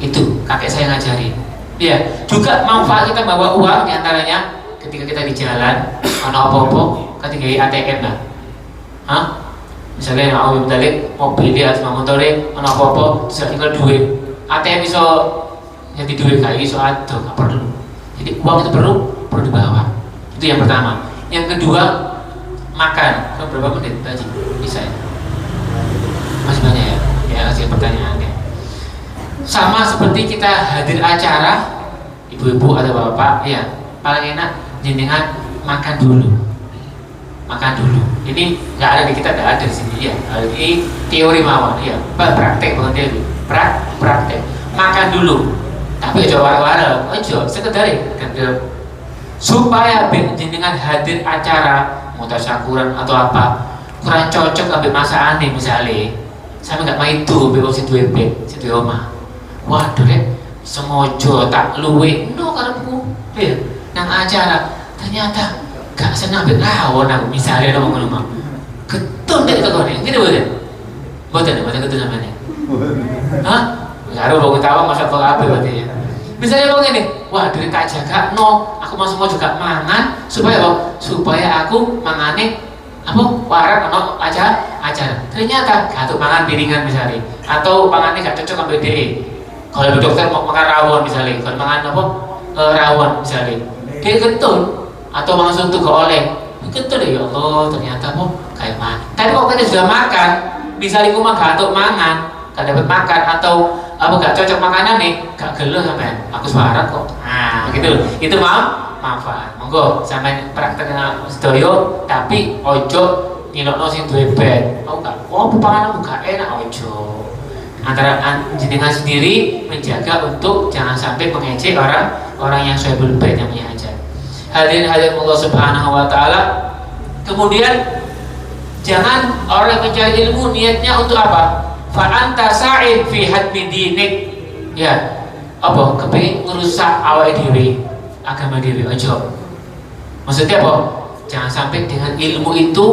Itu kakek saya ngajarin. Ya, juga manfaat kita bawa uang diantaranya ketika kita di jalan, ana apa-apa, ketika ATM lah. Hah? Misalnya mau balik mobil dia atau motornya, ana apa-apa, bisa tinggal duit. ATM bisa jadi duit kayak iso ado, nggak perlu. Jadi uang itu perlu dibawa. Itu yang pertama. Yang kedua, makan. Berapa menit tadi? Bisa ya? Masih banyak ya? Ya, kasih pertanyaannya. Sama seperti kita hadir acara, ibu-ibu atau bapak, ya paling enak jenengan makan dulu. Ini nggak ada di kita, nggak ada di sini ya. Ini teori mawon, ya. Praktek banget dia, praktek. Makan dulu, tapi aja wara-wara, aja sekedar supaya jenengan hadir acara mutasyakuran atau apa kurang cocok ambil masakan nih misalnya, saya nggak mau itu, bebas situ oma. Waduh deh, semojo tak luwe, no karepku, ya, nang acara ternyata gak senang berlawan aku misalnya ngomong, ketun dari tegone, gitu betul ketun sama nih, hah? Baru bawa ketawa masa apa berarti ya? Misalnya bang ini, wah dari tak jaga, no, aku mau juga mangan supaya aku mangane apa warak no acara. Ternyata gak mangan piringan misalnya, atau mangannya gak cocok ambil DE. Kalau dokter mau makan rawon misalnya, kalau makan apa rawon misalnya, dia ketun atau langsung tuh gak oleh, ketun ya Allah ternyata mau kayak mana. Tapi kalau kita sudah makan, misalnya aku gak untuk mangan, gak dapat makan atau apa gak cocok makanan nih, gak gelo sampai aku suara kok. Nah gitu, itu manfaat. Monggo sampai praktek sedoyo, tapi ojo nyilokno sing duwe bed. Aku gak, panganan gak enak ojo. Antara jenengan sendiri menjaga untuk jangan sampai mengejek orang yang sahibul bait yang punya hajat. Hadirin Allah Subhanahu wa taala. Kemudian jangan orang mencari ilmu niatnya untuk apa? Fa anta sa'id fi hadmi dinik. Ya, apa? Kepengin ngerusak awake dhewe, agama dhewe ojo. Maksudnya apa? Jangan sampai dengan ilmu itu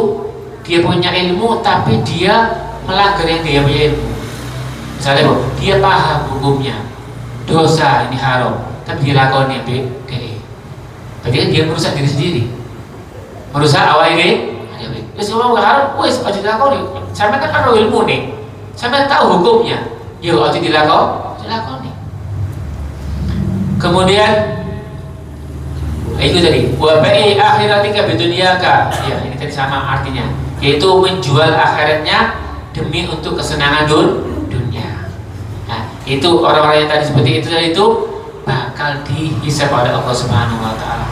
dia punya ilmu tapi dia melanggar yang dia punya ilmu. Misalnya dia paham hukumnya, dosa ini haram, tapi dilakoni BDE. Berarti kan dia merusak diri sendiri, merusak awal ini. Terus ngomong gak haram, wes aja dilakoni. Sampai kan ada ilmu nih, sampai tahu hukumnya, yuk aja dilakoni. Kemudian itu tadi, wabai akhiratika bidunyaka. Ya ini tadi sama artinya, yaitu menjual akhiratnya demi untuk kesenangan dunia. Itu orang-orang yang tadi seperti itu bakal dihisab oleh Allah Subhanahu wa taala.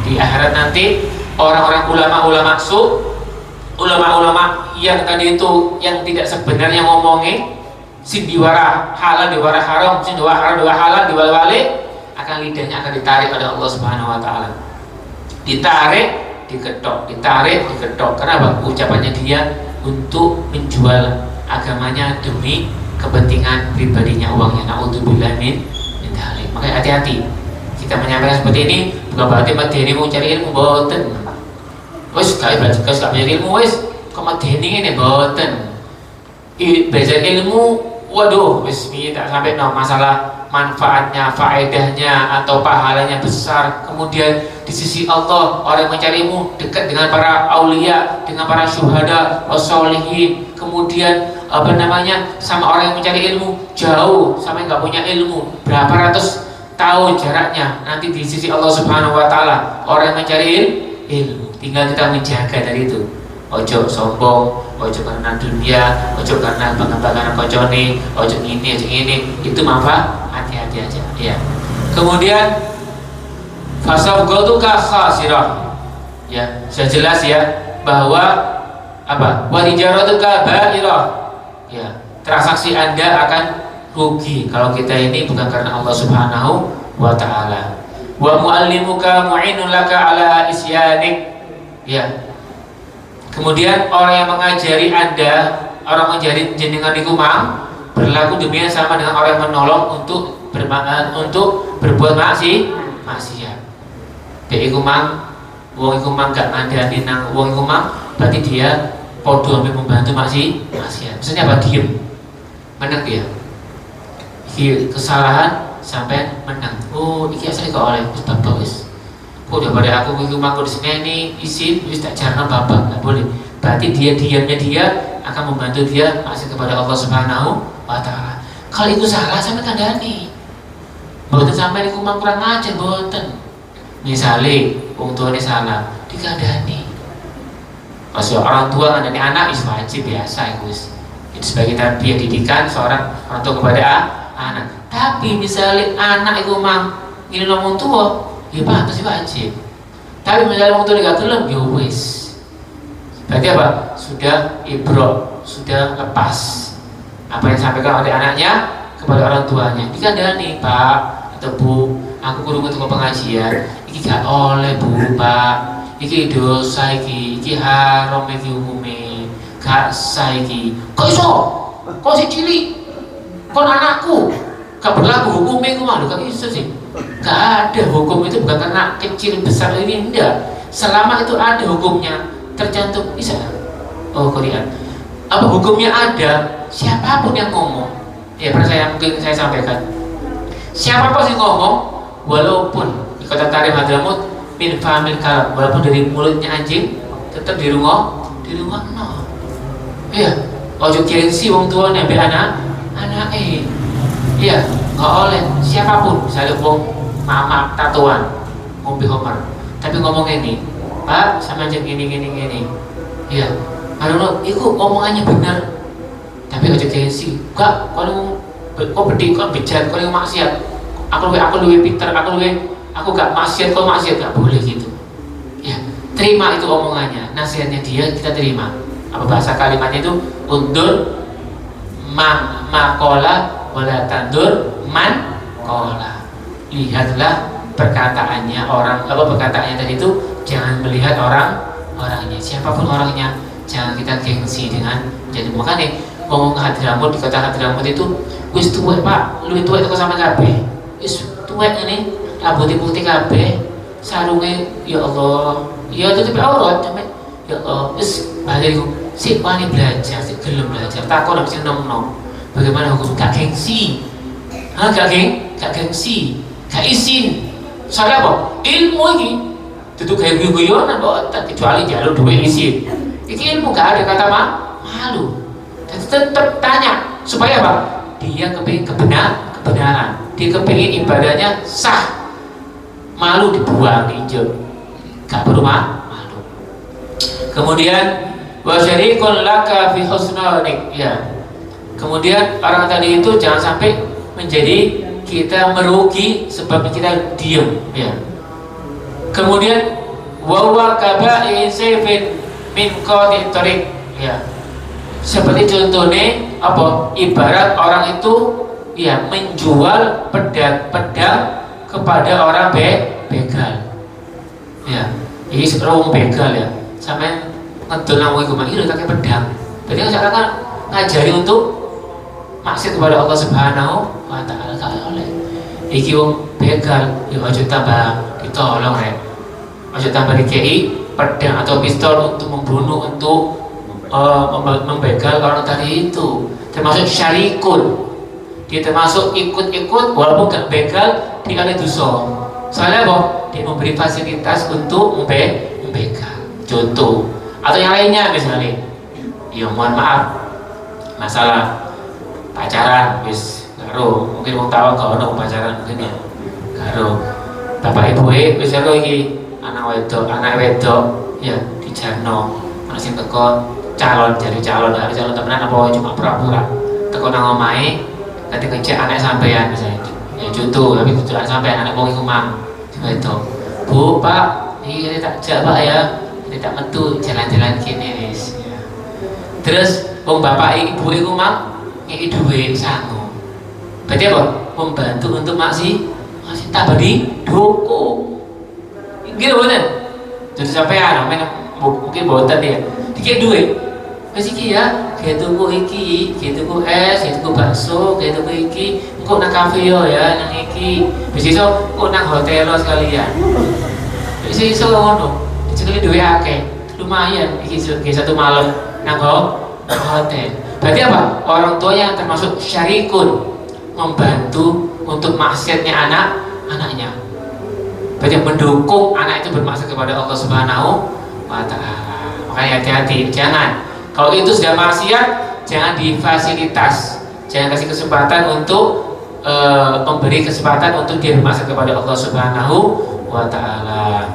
Di akhirat nanti orang-orang ulama-ulama ulama-ulama yang tadi itu yang tidak sebenarnya ngomongin sing diwara halal diwara haram, sing diwara haram diwara halal diwara wale, akan lidahnya akan ditarik oleh Allah Subhanahu wa taala. Ditarik, diketok, ditarik, diketok. Kenapa? Ucapannya dia untuk menjual agamanya demi kepentingan pribadinya, uangnya. Naudzubillah min dzalik. Makanya hati-hati. Kita menyampaikan seperti ini bukan berarti medeni mau cari ilmu, boten. Wes gak belajar ilmu wes kok medeni ini boten. Belajar ilmu, waduh, wes tak sampai no masalah manfaatnya, faedahnya atau pahalanya besar. Kemudian di sisi Allah orang yang mencari ilmu dekat dengan para aulia, dengan para syuhada, wassolihin. Kemudian sama orang yang mencari ilmu jauh, sama yang nggak punya ilmu berapa ratus tahun jaraknya. Nanti di sisi Allah Subhanahu Wa Taala orang yang mencari ilmu, tinggal kita menjaga dari itu. Ojo sombong, ojo karena dunia, ojo karena bangga-bangga kocone, ojo ini, itu manfaat, hati-hati aja. Ya. Kemudian fasabghatuka khasirah. Ya, sudah jelas ya bahwa apa? Wa tijaratuka ba'irah. Ya, transaksi Anda akan rugi kalau kita ini bukan karena Allah Subhanahu wa taala. Wa muallimuka mu'inun laka ala isyanik. Ya. Kemudian orang yang mengajari Anda, orang mengajari jenengan iku mang berlaku demikian sama dengan orang yang menolong untuk berbuat maksiat. Dek iku mang, wong iku mang gak ngandani nang wong iku mang, berarti dia podo ambil membantu maksiat. Maksudnya apa? Diem, menang dia. Kesalahan sampai menang. Oh, iki asal kok oleh sebab wis. Daripada aku di sini ini izin wis tak jarang bapak, nggak boleh. Berarti diamnya dia akan membantu dia masuk kepada Allah Subhanahu wa taala. Kalau itu salah sampai kandani. Boten sampai iku mang kurang ajar boten. Misale wong tuane salah, dikandani. Pas orang tua ngandani anak is wajib biasa iku wis. Itu sebagai tarbiyah didikan seorang orang tua kepada anak. Tapi misale anak iku mang ngene wong tua, ya pantas wajib. Tapi misalnya orang tua gak gelem, ya wis. Berarti apa? Sudah ibrok, sudah lepas apa yang disampaikan oleh anaknya kepada orang tuanya. Dikandani, Pak atau Bu, aku kudu ke pengajian. Iki gak oleh Bu, Pak. Iki dosa iki haram iki hukume. Gak sah iki. Kok iso? Kok si cilik? Kok anakku? Gak berlaku hukumnya itu malu, gak iso sih. Gak ada hukum itu bukan karena kecil besar ini, enggak. Selama itu ada hukumnya tercantum bisa. Oh Korea. Apa hukumnya ada? Siapapun yang ngomong, ya pernah mungkin saya sampaikan. Siapapun yang ngomong, walaupun di kota Tarim Hadramut min famil kalam, walaupun dari mulutnya anjing, tetap di rumah no. Iya. Ojo gengsi wong tuane ambek anak. Iya, nggak oleh siapapun, misalnya mama tatuan, ngombe homer, tapi ngomong ini, Pak, sama aja gini. Iya, aduh, itu omongannya benar, tapi aja gengsi. Kak, kalau kau berdiri, kau bejat, kau maksiat, aku lebih pintar, aku gak maksiat, kau maksiat, gak boleh gitu. Ya, terima itu omongannya, nasihatnya dia kita terima. Apa bahasa kalimatnya itu? Undur makola wala tandur man kola. Lihatlah perkataannya perkataannya tadi itu, jangan melihat orangnya, siapapun orangnya, jangan kita gengsi dengan jadi. Makanya ngomong Hadramut, di kota Hadramut itu wis tuwek Pak, luwih tuwek itu sama kabeh. Wis tuwek ini rambutnya putih kabeh, sarungnya ya Allah, ya tutup aurat sampai ya Allah. Wis balik si wani belajar, si gelem belajar, takon habis nom. Bagaimana hukum? Gak gengsi, gak gengsi, gak izin. Soalnya apa? Ilmu ini tentu kayak guyonan, kecuali jalur duit izin. Ini ilmu gak ada kata malu. Tetap tanya supaya apa? Dia kepingin kebenaran, dia kepingin ibadahnya sah. Malu dibuang, diinjek, gak perlu malu. Kemudian wasyarikun laka fi husnanik, ya. Kemudian orang tadi itu jangan sampai menjadi kita merugi sebab kita diem, ya. Kemudian wawa kaba'i sayfin min qati tariq, ya. Seperti contohnya apa? Ibarat orang itu ya menjual pedang kepada orang begal. Ya, ini seorang begal ya. Sampai ngedol nang iku mah iki pakai pedang. Berarti sekarang kan ngajari untuk maksud kepada Allah Subhanahu wa taala oleh. Iki wong begal, ya aja tambah ditolong rek. Aja tambah dikei pedang atau pistol untuk membunuh, untuk membegal orang tadi itu. Termasuk syarikun. Dia termasuk ikut-ikut walaupun gak begal dia ada dosa. Soalnya apa? Dia memberi fasilitas untuk membegal. Contoh. Atau yang lainnya misalnya. Ya mohon maaf. Masalah pacaran wis karo mungkin wong tahu gak ono pacaran mungkin ya. Karo bapak ibu wis karo iki anak wedok ya dijarno. Ana sing teko calon temenan apa cuma pura-pura. Teko nang omahe nanti ngecek anak sampean misalnya, ya contoh, tapi itu anak sampean, anak wong iku mang, itu, bu, pak, ini tak jak pak ya, ini tak metu jalan-jalan kini wis, ya. Terus, wong bapak ibu iku mang, ngeki duit sangu, berarti apa? Membantu untuk masih tambah di dukung, gitu bener, jadi sampean, mungkin boten dia, dikit duit. Wis iki ya, kayak tuku iki, kayak tuku es, kayak tuku bakso, kayak tuku iki, engko nang kafe yo ya, nang iki. Wis iso engko nang hotel lo sekalian. Wis iso ngono. Dicekeli duwe akeh. Lumayan iki satu malam nang hotel. Berarti apa? Orang tua yang termasuk syarikun, membantu untuk maksiatnya anaknya. Berarti mendukung anak itu bermaksud kepada Allah Subhanahu wa taala. Makanya hati-hati, jangan. Kalau itu sudah maksiat, jangan difasilitas, jangan kasih kesempatan untuk memberi kesempatan untuk dia bermaksud kepada Allah Subhanahu wa taala.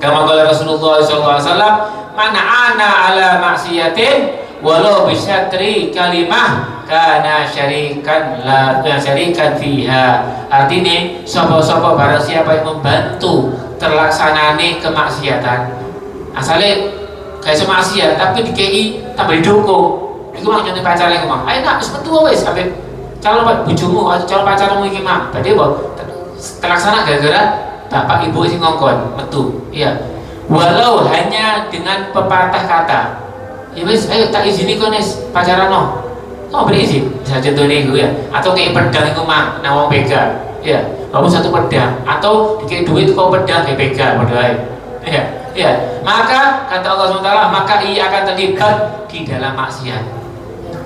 Kama qala Rasulullah sallallahu alaihi wasallam, "Man ana ala maksiatin walau bisyatri kalimah kana syarikan fiha." Artinya sapa-sapa barang siapa yang membantu terlaksanane kemaksiatan, asalnya kayak semaksiat tapi dikei tambah didukung. Iku mah nyontek pacare iku mah. Ayo nak wis metu wis sampe calon bojomu atau calon pacarmu iki mah. Berarti apa? Terlaksana gara-gara bapak ibu sing ngongkon metu. Iya. Walau hanya dengan pepatah kata. Ya wis ayo tak izini kon wis pacaran no. Kok beri izin? Bisa contohnya iku ya. Atau kayak pedang iku mah nang wong begal. Iya. Walaupun satu pedang atau dikei duit kok pedang kayak begal padha ae. Iya. Ya, maka kata Allah SWT, maka ia akan terlibat di dalam maksiat.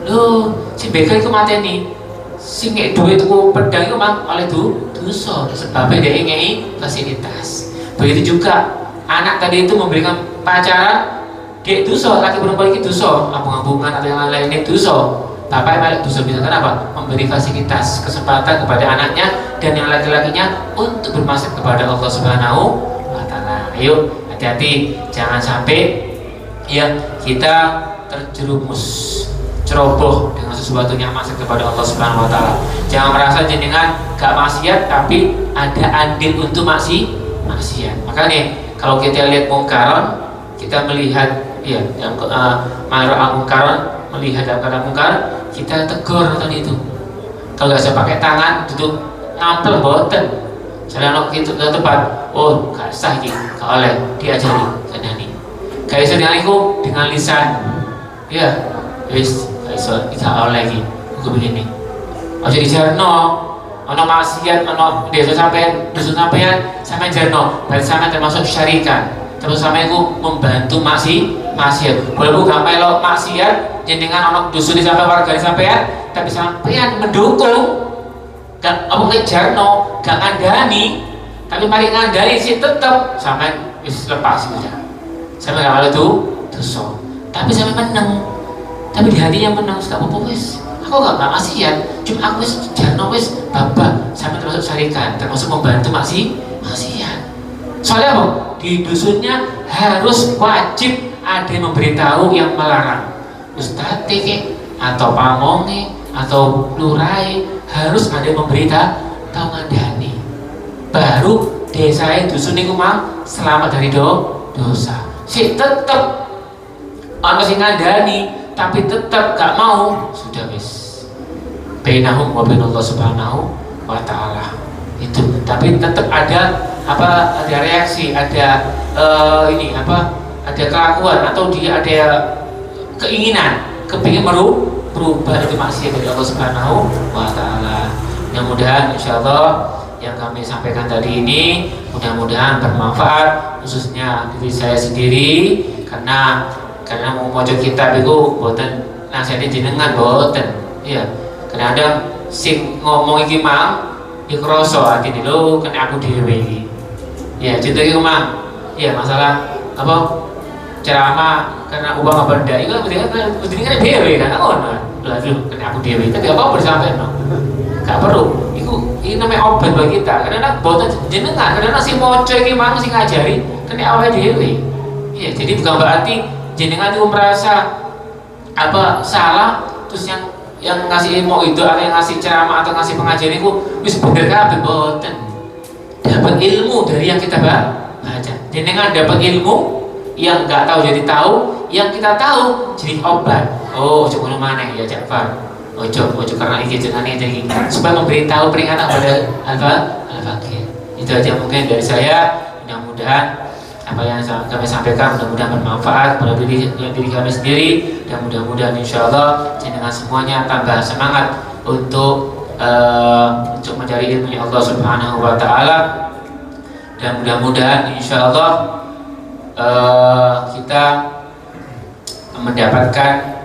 Loh, si begal itu mati nih, si ngek duit itu pedang itu mang oleh dosa, sebabnya dia ngei fasilitas. Begitu juga anak tadi itu memberikan pacaran, dia dosa, laki perempuan itu dosa, ambung-ambungan atau yang lain ini dosa. Bapak yang dosa bisa kenapa? Memberi fasilitas, kesempatan kepada anaknya dan yang laki-lakinya untuk bermaksud kepada Allah Subhanahu wa taala. Ayo hati-hati, jangan sampai ya kita terjerumus ceroboh dengan sesuatu yang maksiat kepada Allah Subhanahu wa taala. Jangan merasa jenengan gak maksiat tapi ada andil untuk maksiat. Makanya kalau kita lihat mungkaran, kita melihat ya yang marah mungkaran, melihat dalam keadaan mungkar, kita tegur tadi itu. Kalau nggak bisa pakai tangan, duduk ngampel boten. Saya nak gitu ke tempat, oh gak sah gitu, gak oleh diajari kadani. Gak bisa dengan lisan, ya, wis gak bisa kita oleh gitu, aku begini. Masih dijarno, ono maksiat, ono desa sampean, dusun sampean, sampean jarno, berarti sampean termasuk syarikan, terus sampean itu membantu maksiat. Walaupun gak melok maksiat, jenengan ono dusun di sampean warga di sampean, tapi sampean mendukung. Gak apa ngejarno, gak ngandani, tapi mari ngandani sih tetep sampai wis lepas saja. Sampai gak malu tuh dosa. Tapi sampai menang, tapi di hatinya menang. Gak apa-apa wis. Aku gak maksiat, cuma aku wis jarno wis babak sampai termasuk syarikat, termasuk membantu maksiat. Soalnya apa? Di dusunnya harus wajib ada yang memberitahu yang melarang. Ustadz atau pamonge atau lurai harus ada yang memberitahu ngandani, baru desa dusun niku mang selamat dari dosa. Si tetep ana sing ngandani tapi tetep gak mau, sudah wis bainahum wa bainallah subhanahu wa ta'ala itu. Tapi tetap ada ada reaksi, ada ada kelakuan atau dia ada keinginan kepingin berubah itu maksiat dari Allah subhanahu wa ta'ala. Mudah-mudahan insyaallah yang kami sampaikan tadi ini mudah-mudahan bermanfaat khususnya diri saya sendiri, karena mau maca kitab itu boten nasihati jenengan boten. Iya. Kadang-kadang sing ngomong iki mang iku krasa atine lho kena aku dhewe iki. Ya, contoh iki mang. Iya, masalah ceramah karena ubah benda itu mesti kan dhewe kan ngono. Lha kena aku dhewe. Tapi apa bersampean no? Gak perlu. Ini namanya obat bagi kita. Karena boten jenengan, karena si moco iki mang sing ngajari kena awake dhewe. Iya, jadi bukan berarti jenengan itu merasa salah terus yang ngasih ilmu itu atau yang ngasih ceramah atau ngasih pengajian itu wis bener kabeh boten. Dapat ilmu dari yang kita baca. Jenengan dapat ilmu yang enggak tahu jadi tahu, yang kita tahu jadi obat. Oh, coba mana ya Ja'far. Ojo karena iki jenenge iki supaya memberitahu peringatan kepada al-fakir. Itu aja mungkin dari saya. Mudah-mudahan apa yang kami sampaikan mudah-mudahan bermanfaat pada diri kami sendiri, dan mudah-mudahan insyaallah jenengan semuanya tambah semangat untuk mencari ilmu Allah subhanahu wa ta'ala, dan mudah-mudahan insyaallah kita mendapatkan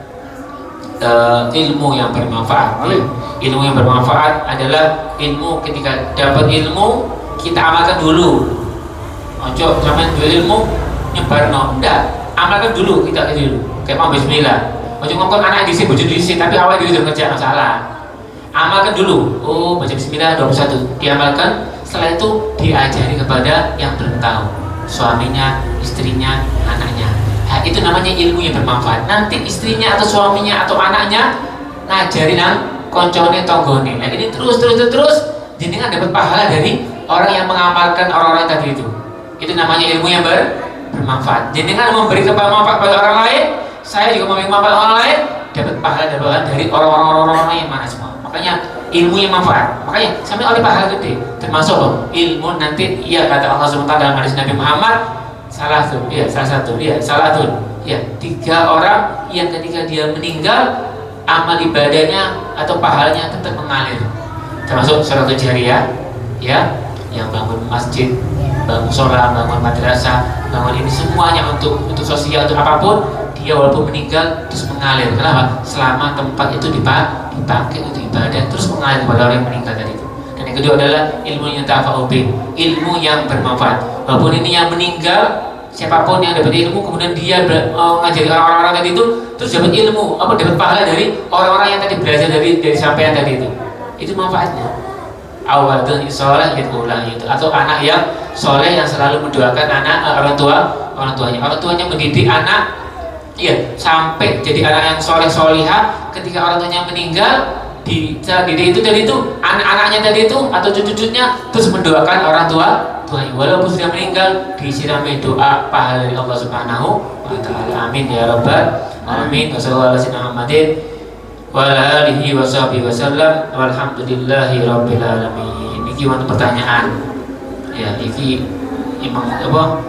ilmu yang bermanfaat. Ilmu yang bermanfaat adalah ilmu ketika dapat ilmu kita amalkan dulu. Ojo sampean duwe ilmu nyebarno, ndak. Amalkan dulu, kita dulu. Kayak mau bismillah. Ojo ngomong anak disi bojo disi tapi awal dia udah kerja masalah. Amalkan dulu. Oh, baca bismillah 21. Diamalkan, setelah itu diajari kepada yang belum tahu. Suaminya, istrinya, anaknya. Nah, itu namanya ilmu yang bermanfaat. Nanti istrinya atau suaminya atau anaknya ngajarin koncone tonggone. Nah, ini terus jenengan dapat pahala dari orang yang mengamalkan orang-orang tadi itu. Itu namanya ilmu yang bermanfaat. Jenengan memberi manfaat pada orang lain, saya juga memberi manfaat orang lain, dapat pahala dari orang-orang yang mana semua. Makanya ilmu yang manfaat. Makanya sampai oleh pahala gede. Termasuk ilmu nanti kata Allah SWT dalam hadis Nabi Muhammad, salah satu, 3 orang yang ketika dia meninggal amal ibadahnya atau pahalanya tetap mengalir. Termasuk sholatul jariyah, yang bangun masjid, bangun sholat, bangun madrasah, bangun ini semuanya untuk sosial, untuk apapun, dia walaupun meninggal terus mengalir. Kenapa? Selama tempat itu dipakai untuk ibadah, terus mengalir kepada orang yang meninggal tadi itu. Dan yang kedua adalah ilmu yang tafa'ubin, ilmu yang bermanfaat. Walaupun ini yang meninggal, siapapun yang dapat ilmu kemudian dia ngajari orang-orang tadi itu, terus dapat ilmu, dapat pahala dari orang-orang yang tadi belajar dari sampean tadi itu manfaatnya. Awadun soleh itu, atau anak yang soleh yang selalu mendoakan orang tuanya mendidik anak, sampai jadi anak yang soleh solihah. Ketika orang tuanya meninggal, dididik itu tadi itu anak-anaknya tadi itu atau cucu-cucunya terus mendoakan orang tuanya walaupun sudah meninggal, disirami doa pahala dari Allah subhanahu wa ta'ala. Amin ya rabbal alamin. Wassalamualaikum wa alihi wa sahbihi wasallam walhamdulillahi rabbil alamin. Ini untuk pertanyaan. Ya, ini emang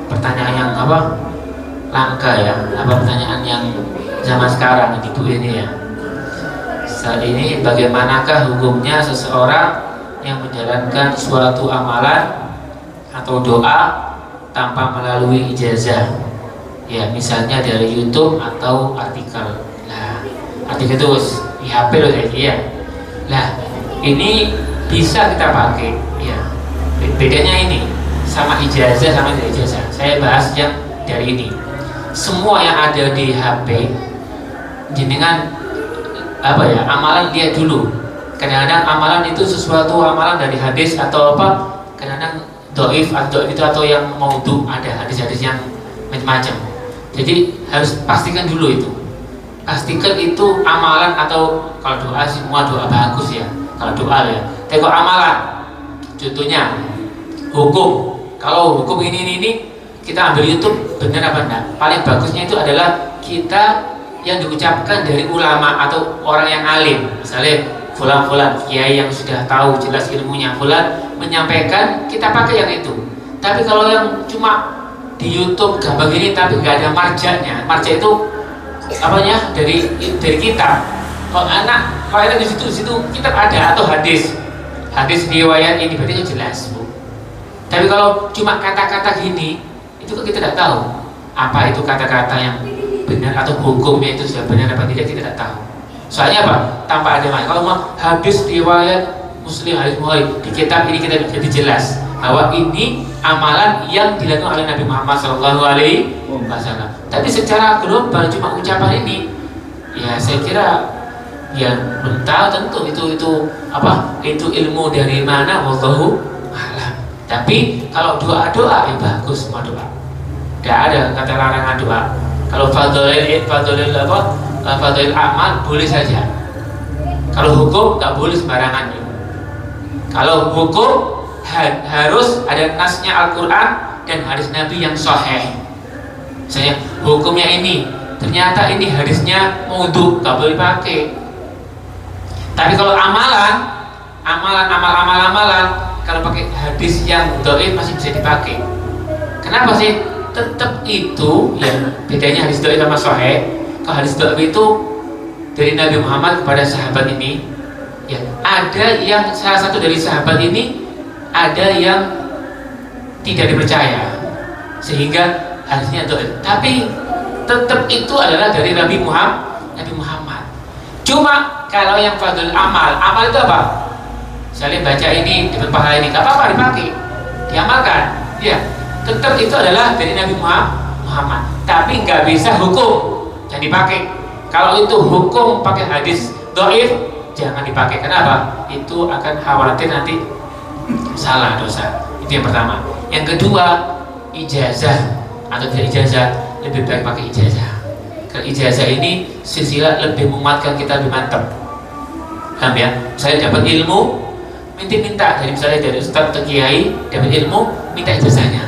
pertanyaan yang langka ya. Pertanyaan yang zaman sekarang ibu ini ya. Saat ini bagaimanakah hukumnya seseorang yang menjalankan suatu amalan atau doa tanpa melalui ijazah? Ya, misalnya dari YouTube atau artikel. Nah, artikel itu di HP loh ya. Nah, ini bisa kita pakai ya. Bedanya ini sama ijazah sama tidak ijazah. Saya bahas yang dari ini. Semua yang ada di HP jenengan amalan dia dulu. Kadang-kadang amalan itu sesuatu amalan dari hadis atau kadang-kadang doif atau yang maudhu, ada hadis-hadis yang macam-macam. Jadi harus pastikan dulu itu. Pastikan itu amalan atau kalau doa semua doa bagus ya. Kalau doa ya. Tengok amalan. Contohnya hukum Kalau hukum ini kita ambil YouTube benar apa enggak? Paling bagusnya itu adalah kita yang diucapkan dari ulama atau orang yang alim. Misalnya fulan kiai yang sudah tahu jelas ilmunya, fulan menyampaikan, kita pakai yang itu. Tapi kalau yang cuma di YouTube gambar gini tapi nggak ada marjanya, marja itu apanya dari kitab. Kalau ada di situ kitab ada atau hadis riwayat ini berarti itu jelas, Bu. Tapi kalau cuma kata-kata gini, itu kan kita tidak tahu apa itu kata-kata yang benar atau hukumnya itu sudah benar apa tidak, kita tidak tahu. Soalnya apa? Tanpa ada makna. Kalau mau hadis riwayat Muslim, hadis Bukhari, di kitab ini kita jadi jelas bahwa ini amalan yang dilakukan oleh Nabi Muhammad SAW. Tapi secara global cuma ucapan ini, ya saya kira ya belum tahu tentu itu apa? Itu ilmu dari mana? Wallahu a'lam. Tapi kalau doa ya bagus semua doa. Tidak ada kata larangan doa. Kalau fadhilul amal boleh saja. Kalau hukum nggak boleh sembarangan. Kalau hukum harus ada nasnya Al-Quran dan hadis Nabi yang sahih. Misalnya hukumnya ini, ternyata ini hadisnya maudhu, nggak boleh pakai. Tapi kalau amalan, kalau pakai hadis yang dhaif masih bisa dipakai. Kenapa sih? Tetap itu ya bedanya hadis dhaif sama sahih. Kalau hadis dhaif itu dari Nabi Muhammad kepada sahabat ini, ya ada yang salah satu dari sahabat ini ada yang tidak dipercaya sehingga hadisnya dhaif. Tapi tetap itu adalah dari Nabi Muhammad. Cuma kalau yang fadhil amal itu apa? Misalnya baca ini dapat pahala ini, gak apa-apa dipakai, diamalkan. Ya, tetap itu adalah dari Nabi Muhammad. Tapi nggak bisa hukum, jangan dipakai. Kalau itu hukum pakai hadis dhaif, jangan dipakai. Kenapa? Itu akan khawatir nanti salah dosa. Itu yang pertama. Yang kedua, ijazah atau tidak ijazah, lebih baik pakai ijazah. Karena ijazah ini silsilah lebih menguatkan kita, lebih mantap. Paham ya? Saya dapat ilmu, minta dari misalnya dari ustaz atau kiai, dapat ilmu, minta ijazahnya.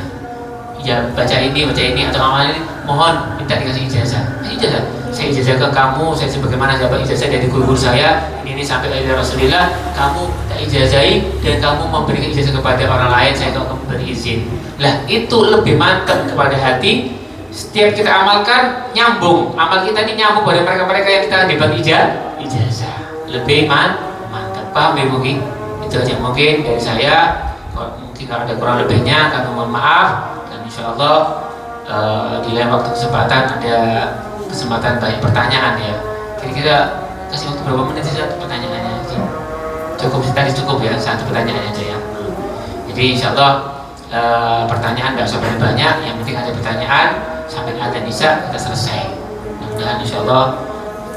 Ya baca ini atau amal ini, mohon minta dikasih ijazah. Ijazah. Saya ijazah ke kamu, saya sebagaimana dapat ijazah dari guru saya. Ini sampai dari Rasulullah, kamu tak ijazahi dan kamu memberikan ijazah kepada orang lain, saya kamu berizin. Lah itu lebih mantap kepada hati. Setiap kita amalkan nyambung, amal kita ini nyambung pada mereka-mereka yang kita dapat ijazah. Lebih mantap. Paham ya mungkin? Itu aja mungkin dari saya. Mungkin kalau ada kurang lebihnya kami mohon maaf. Dan insya Allah di lain waktu kesempatan ada kesempatan banyak pertanyaan ya. Kira-kira kasih waktu berapa menit sih satu pertanyaannya aja? Cukup ya, satu pertanyaan aja ya. Jadi insya Allah pertanyaan nggak usah banyak, yang penting ada pertanyaan sampai ada bisa kita selesai. Mudah-mudahan insya Allah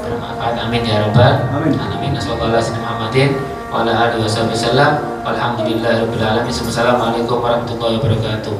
bermanfaat. Amin ya rabbal alamin. Sallallahu alaihi Muhammadin wa ala alihi wasallam. Alhamdulillahirabbil alamin. Wassalamualaikum warahmatullahi wabarakatuh.